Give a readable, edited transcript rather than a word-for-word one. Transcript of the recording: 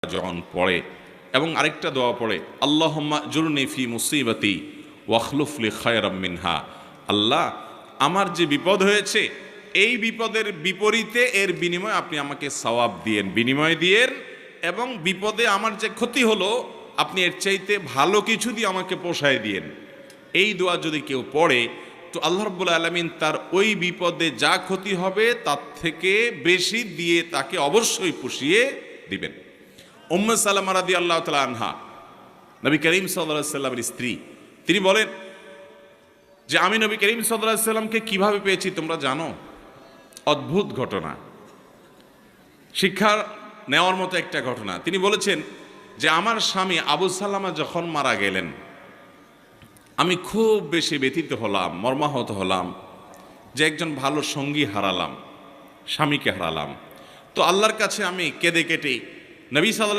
যখন পড়ে এবং আরেকটা দোয়া পড়ে আল্লাহুম্মা জুরনি ফি মুসিবাতি ওয়াখলুফ লি খায়রাম মিনহা, আল্লাহ আমার যে বিপদ হয়েছে এই বিপদের বিপরীতে এর বিনিময়ে আপনি আমাকে সওয়াব দিয়েন, বিনিময় দিয়েন, এবং বিপদে আমার যে ক্ষতি হলো আপনি এর চাইতে ভালো কিছু দিয়ে আমাকে পোষায় দিয়েন। এই দোয়া যদি কেউ পড়ে তো আল্লাহ রাব্বুল আলামিন তার ওই বিপদে যা ক্ষতি হবে তার থেকে বেশি দিয়ে তাকে অবশ্যই পুষিয়ে দিবেন। উম্মে সালামা রাদিয়াল্লাহু তাআলা আনহা, নবী করিম সাল্লাল্লাহু আলাইহি সাল্লামের স্ত্রী, তিনি বলেন যে আমি নবী করিম সাল্লাল্লাহু আলাইহি সাল্লামকে কিভাবে পেয়েছি তোমরা জানো? অদ্ভুত ঘটনা, শিক্ষা নেওয়ার মতো একটা ঘটনা। তিনি বলেছেন যে আমার স্বামী আবু সালামা যখন মারা গেলেন আমি খুব বেশি ব্যথিত হলাম, মর্মাহত হলাম যে একজন ভালো সঙ্গী হারালাম, স্বামীকে হারালাম। তো আল্লাহর কাছে আমি কেঁদে কেটে নবী সাল্লাল্লাহু